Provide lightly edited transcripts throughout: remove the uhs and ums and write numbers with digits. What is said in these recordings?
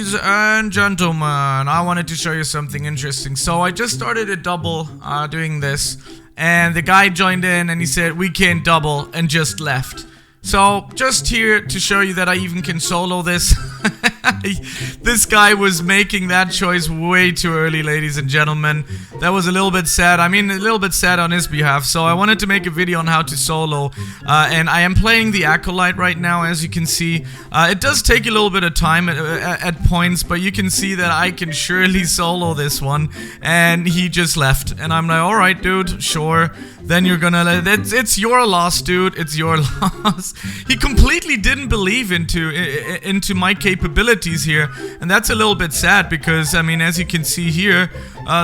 Ladies and gentlemen, I wanted to show you something interesting. So I just started a double doing this, and the guy joined in and he said we can't double and just left. So just here to show you that I even can solo this. This guy was making that choice way too early, ladies and gentlemen. That was a little bit sad. I mean, a little bit sad on his behalf. So I wanted to make a video on how to solo. And I am playing the Acolyte right now, as you can see. It does take a little bit of time at points, but you can see that I can surely solo this one. And he just left. And I'm like, alright, dude, sure. Then you're gonna let it's your loss, dude. It's your loss. He completely didn't believe into my capabilities here, and that's a little bit sad because, I mean, as you can see here,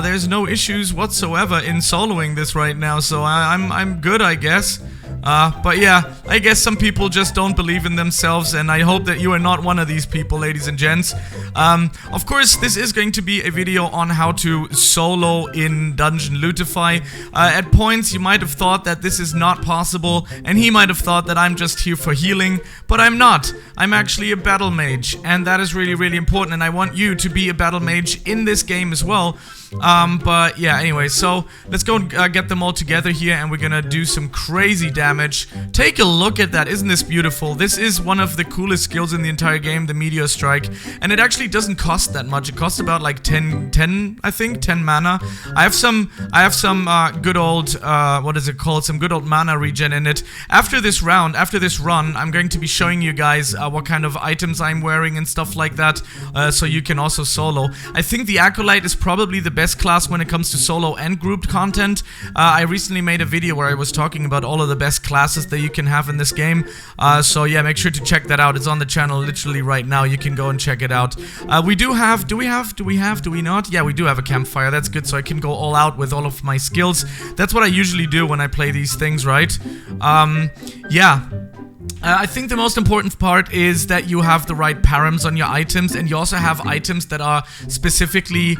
there's no issues whatsoever in soloing this right now, so I'm good, I guess. But yeah, I guess some people just don't believe in themselves, and I hope that you are not one of these people, ladies and gents. Of course, this is going to be a video on how to solo in Dungeon Lootify. At points, you might have thought that this is not possible, and he might have thought that I'm just here for healing, but I'm not. I'm actually a battle mage, and that is really, really important, and I want you to be a battle mage in this game as well. But yeah, anyway, so let's go get them all together here, and we're gonna do some crazy damage. Take a look at that. Isn't this beautiful? This is one of the coolest skills in the entire game, the Meteor Strike, and it actually doesn't cost that much. It costs about like 10 I think, 10 mana. I have some good old, what is it called? Some good old mana regen in it. After this round, after this run, I'm going to be showing you guys what kind of items I'm wearing and stuff like that, so you can also solo. I think the Acolyte is probably the best class when it comes to solo and grouped content. I recently made a video where I was talking about all of the best classes that you can have in this game. So yeah, make sure to check that out. It's on the channel literally right now. You can go and check it out. We do we not? Yeah, we do have a campfire. That's good, so I can go all out with all of my skills. That's what I usually do when I play these things, right? Yeah. I think the most important part is that you have the right params on your items, and you also have items that are specifically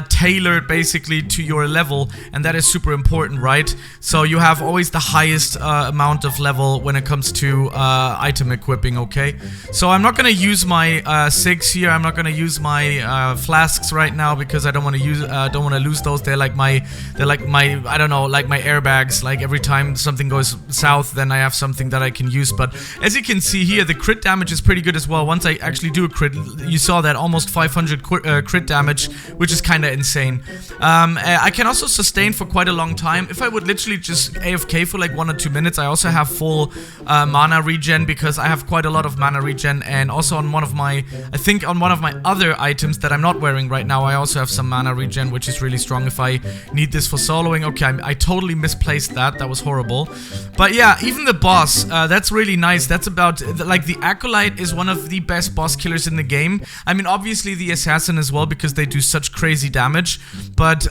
tailored basically to your level, and that is super important, right? So you have always the highest amount of level when it comes to item equipping, okay? So I'm not gonna use my 6 here. I'm not gonna use my flasks right now because I don't want to lose those. They're like my I don't know, like my airbags. Like every time something goes south, then I have something that I can use. But as you can see here, the crit damage is pretty good as well. Once I actually do a crit, you saw that almost 500 crit damage, which is kind of insane. I can also sustain for quite a long time. If I would literally just AFK for like 1 or 2 minutes, I also have full mana regen because I have quite a lot of mana regen, and also on one of my, I think on one of my other items that I'm not wearing right now, I also have some mana regen, which is really strong if I need this for soloing. Okay, I totally misplaced that. That was horrible. But yeah, even the boss, that's really nice. That's about, like, the Acolyte is one of the best boss killers in the game. I mean, obviously the Assassin as well, because they do such crazy damage. But,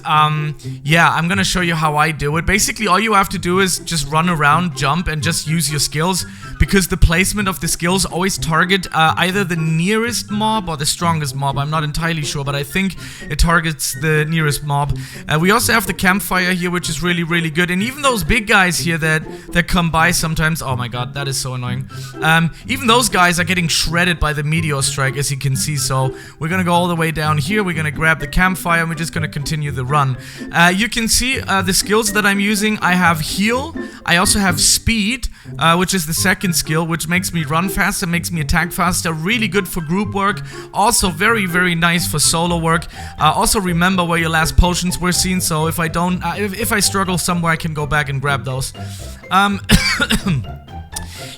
yeah, I'm gonna show you how I do it. Basically, all you have to do is just run around, jump, and just use your skills, because the placement of the skills always target either the nearest mob or the strongest mob. I'm not entirely sure, but I think it targets the nearest mob. We also have the campfire here, which is really, really good. And even those big guys here that come by sometimes, oh my god, that is so annoying. Even those guys are getting shredded by the Meteor Strike, as you can see. So we're gonna go all the way down here. We're gonna grab the campfire, and we're just gonna continue the run. You can see the skills that I'm using. I have heal. I also have speed, which is the second skill, which makes me run faster, makes me attack faster. Really good for group work. Also very, very nice for solo work. Also remember where your last potions were seen. So if I don't, if I struggle somewhere, I can go back and grab those.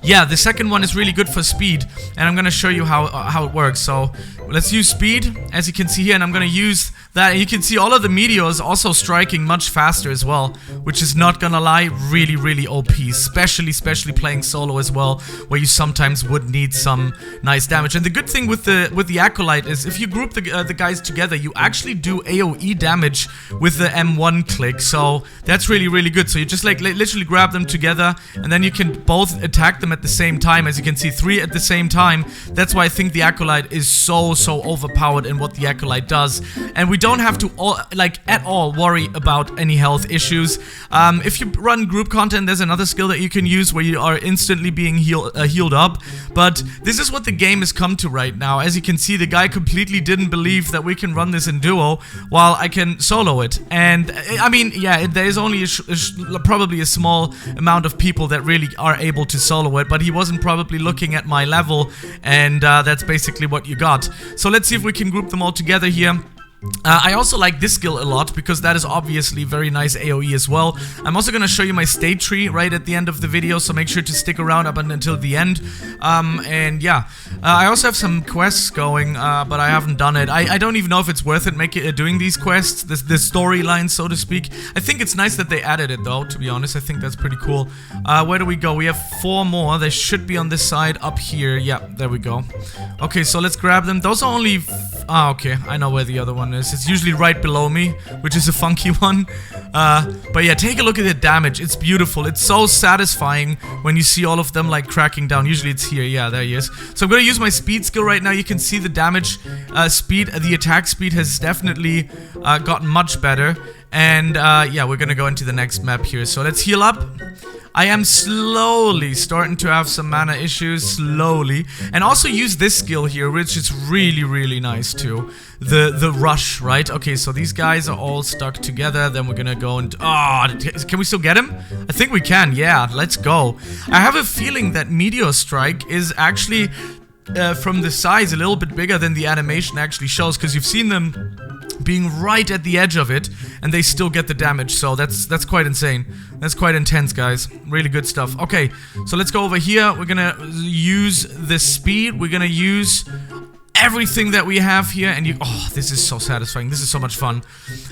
Yeah, the second one is really good for speed, and I'm gonna show you how it works. So let's use speed, as you can see here, and I'm gonna use that. You can see all of the meteors also striking much faster as well, which is, not gonna lie, really, really OP, especially playing solo as well, where you sometimes would need some nice damage. And the good thing with the Acolyte is, if you group the guys together, you actually do AoE damage with the M1 click. So that's really, really good. So you just like literally grab them together, and then you can both attack attack them at the same time. As you can see, 3 at the same time. That's why I think the Acolyte is so overpowered in what the Acolyte does. And we don't have to, at all worry about any health issues. If you run group content, there's another skill that you can use where you are instantly being healed up. But this is what the game has come to right now. As you can see, the guy completely didn't believe that we can run this in duo while I can solo it. And I mean, yeah, there is only probably a small amount of people that really are able to solo it, but he wasn't probably looking at my level, and that's basically what you got. So let's see if we can group them all together here. I also like this skill a lot because that is obviously very nice AoE as well. I'm also going to show you my state tree right at the end of the video, so make sure to stick around up until the end. And yeah, I also have some quests going, but I haven't done it. I don't even know if it's worth it doing these quests, the storyline, so to speak. I think it's nice that they added it though, to be honest. I think that's pretty cool. Where do we go? We have 4 more. They should be on this side up here. Yeah, there we go. Okay, so let's grab them. Those are only... okay, I know where the other one is. It's usually right below me, which is a funky one. But yeah, take a look at the damage. It's beautiful. It's so satisfying when you see all of them like cracking down. Usually it's here. Yeah, there he is. So I'm gonna use my speed skill right now. You can see the damage speed, the attack speed has definitely gotten much better. And yeah, we're gonna go into the next map here. So let's heal up. I am slowly starting to have some mana issues, slowly. And also use this skill here, which is really nice too. The rush, right? Okay, so these guys are all stuck together. Then we're gonna go and... can we still get him? I think we can, yeah, let's go. I have a feeling that Meteor Strike is actually, from the size, a little bit bigger than the animation actually shows. Because you've seen them being right at the edge of it, and they still get the damage, so that's quite insane. That's quite intense, guys. Really good stuff. Okay, so let's go over here. We're gonna use the speed. We're gonna use everything that we have here, and oh, this is so satisfying. This is so much fun.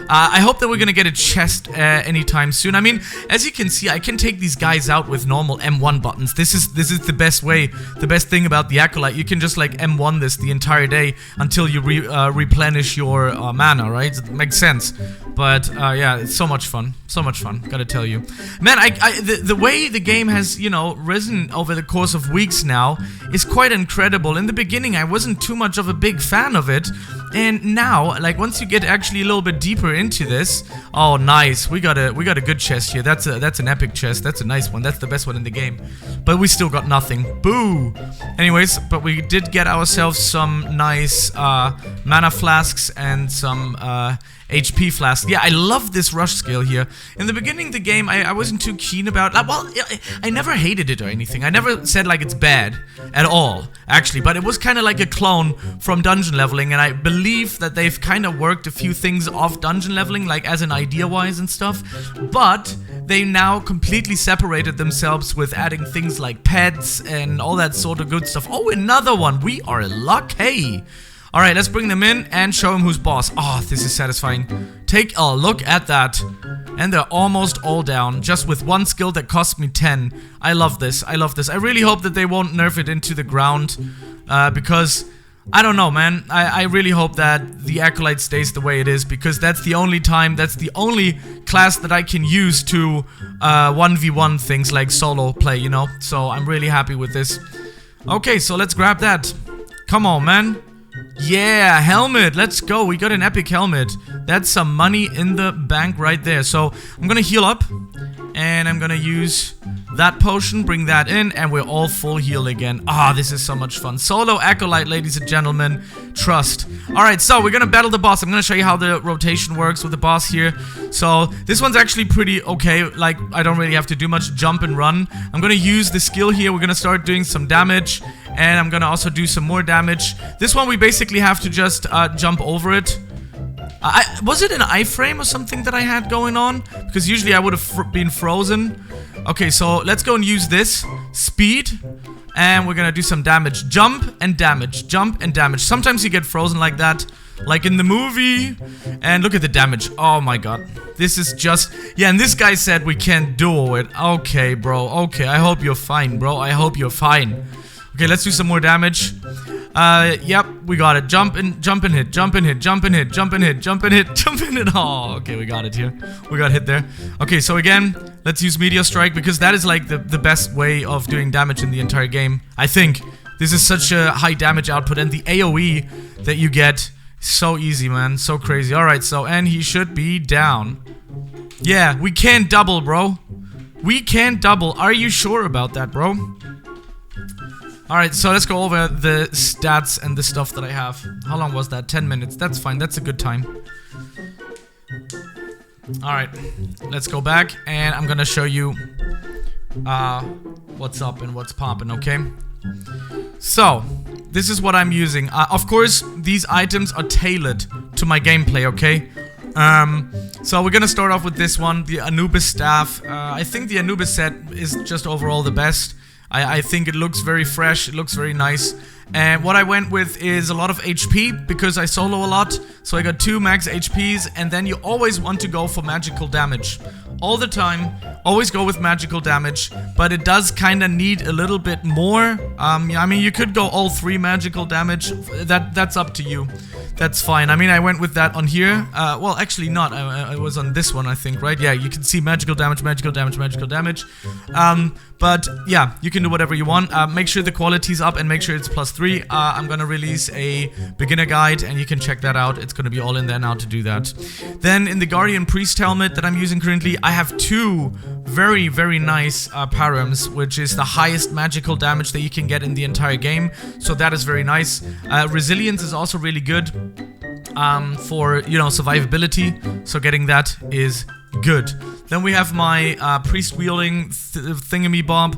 I hope that we're gonna get a chest anytime soon. I mean, as you can see, I can take these guys out with normal M1 buttons. This is the best way. The best thing about the Acolyte, you can just like M1 this the entire day until you replenish your mana, right? It makes sense. But yeah, it's so much fun. So much fun, gotta tell you. Man, the way the game has, you know, risen over the course of weeks now is quite incredible. In the beginning, I wasn't too much of a big fan of it, and now, like, once you get actually a little bit deeper into this, oh, nice, we got a good chest here. That's an epic chest. That's a nice one. That's the best one in the game. But we still got nothing. Boo! Anyways, but we did get ourselves some nice mana flasks and some HP flask. Yeah, I love this rush skill here. In the beginning of the game, I wasn't too keen about... well, I never hated it or anything. I never said, like, it's bad at all, actually. But it was kind of like a clone from dungeon leveling, and I believe that they've kind of worked a few things off dungeon leveling, like as an idea-wise and stuff. But they now completely separated themselves with adding things like pets and all that sort of good stuff. Oh, another one. We are lucky. Alright, let's bring them in and show them who's boss. Oh, this is satisfying. Take a look at that. And they're almost all down, just with one skill that cost me 10. I love this. I love this. I really hope that they won't nerf it into the ground. Because, I don't know, man. I really hope that the Acolyte stays the way it is. Because that's the only time, that's the only class that I can use to 1v1 things like solo play, you know? So, I'm really happy with this. Okay, so let's grab that. Come on, man. Yeah, helmet, let's go. We got an epic helmet. That's some money in the bank right there. So I'm gonna heal up, and I'm gonna use that potion, bring that in, and we're all full heal again. Ah, this is so much fun. Solo Acolyte, ladies and gentlemen. Trust. Alright, so we're gonna battle the boss. I'm gonna show you how the rotation works with the boss here. So this one's actually pretty okay. Like, I don't really have to do much jump and run. I'm gonna use the skill here. We're gonna start doing some damage, and I'm gonna also do some more damage. This one we basically have to just jump over it. Was it an iframe or something that I had going on? Because usually I would have been frozen. Okay, so let's go and use this. Speed. And we're gonna do some damage. Jump and damage. Jump and damage. Sometimes you get frozen like that. Like in the movie. And look at the damage. Oh my god. This is just... Yeah, and this guy said we can't do it. Okay, bro. Okay, I hope you're fine, bro. I hope you're fine. Okay, let's do some more damage. Yep, we got it. Jump and hit, jump and hit, jump and hit, jump and hit, jump and hit, jump and hit. Oh, okay, we got it here. We got hit there. Okay, so again, Let's use Meteor Strike, because that is like the best way of doing damage in the entire game. I think this is such a high damage output, and the AoE that you get, so easy, man. So crazy. Alright, so, and he should be down. Yeah, we can't double, bro. We can't double. Are you sure about that, bro? Alright, so let's go over the stats and the stuff that I have. How long was that? 10 minutes. That's fine. That's a good time. Alright, let's go back, and I'm gonna show you what's up and what's poppin', okay? So, this is what I'm using. Of course, these items are tailored to my gameplay, okay? So we're gonna start off with this one, the Anubis staff. I think the Anubis set is just overall the best. I think it looks very fresh, it looks very nice. And what I went with is a lot of HP, because I solo a lot. So I got 2 max HPs, and then you always want to go for magical damage. All the time, always go with magical damage, but it does kind of need a little bit more. I mean, you could go all 3 magical damage, that's up to you. That's fine. I mean, I went with that on here. Well, actually not. I was on this one, I think, right? Yeah, you can see magical damage, magical damage, magical damage. But yeah, you can do whatever you want. Make sure the quality's up and make sure it's +3. I'm gonna release a beginner guide, and you can check that out. It's gonna be all in there now to do that. Then in the Guardian Priest helmet that I'm using currently, I have 2 very, very nice params, which is the highest magical damage that you can get in the entire game. So that is very nice. Resilience is also really good for, you know, survivability. So getting that is good. Then we have my priest wielding thingamy-bob.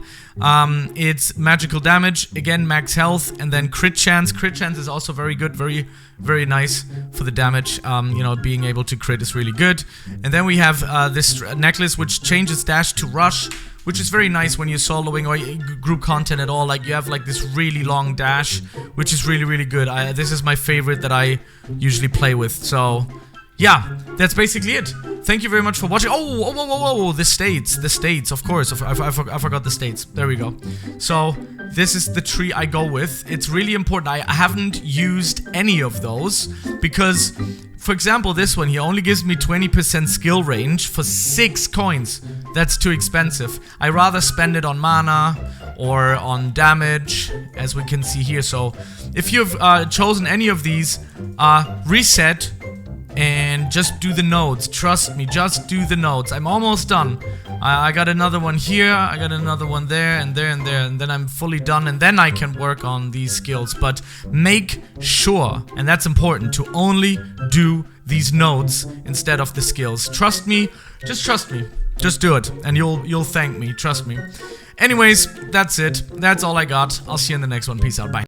It's magical damage, again max health, and then crit chance. Crit chance is also very good, very, very nice for the damage. You know, being able to crit is really good. And then we have this necklace, which changes dash to rush, which is very nice when you're soloing or group content at all. Like, you have like this really long dash, which is really, really good. This is my favorite that I usually play with. So yeah, that's basically it. Thank you very much for watching. Oh, whoa, whoa, whoa, the states, of course. I forgot the states. There we go. So this is the tree I go with. It's really important. I haven't used any of those because, for example, this one here only gives me 20% skill range for 6 coins. That's too expensive. I rather spend it on mana or on damage, as we can see here. So if you've chosen any of these, reset and just do the nodes. Trust me, just do the nodes. I'm almost done. I got another one here, I got another one there, and there, and there, and then I'm fully done, and then I can work on these skills. But make sure, and that's important, to only do these nodes instead of the skills. Trust me, just trust me. Just do it, and you'll thank me, trust me. Anyways, that's it. That's all I got. I'll see you in the next one. Peace out, bye.